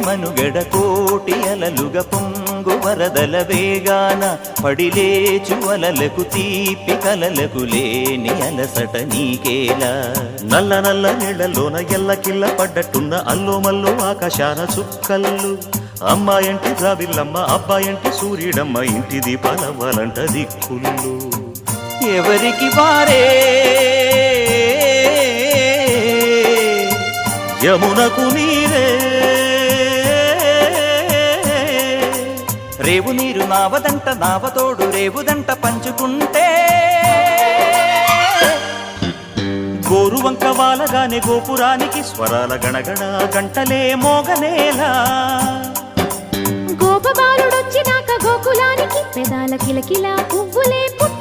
మనుగడ కోటి అలలుగా పొంగు వరదల వేగాన పడిలేచు అలలకు తీపి కలలకు లేని అలసట నీకేలా నల్ల నల్ల నీళ్లలోన ఎల్లకిల్ల పడ్డట్టున్న అల్లో మల్లో ఆకాశాన చుక్కల్లు అమ్మాయంటి రావిల్లమ్మ అబ్బాయంటి సూర్యుడమ్మ ఇంటి దీపాలవ్వాలంట దిక్కులు ఎవరికి వారే యమునకు నీరే రేవు నీరు నావదంట నావతోడు రేవుదంట పంచుకుంటే గోరువంక వాలగానే గోపురానికి స్వరాల గణగణ గంటలే మోగనేలా గోపబాలుడొచ్చినాక గోకులానికి పెదాల కిలకిల పువ్వులే పుట్ట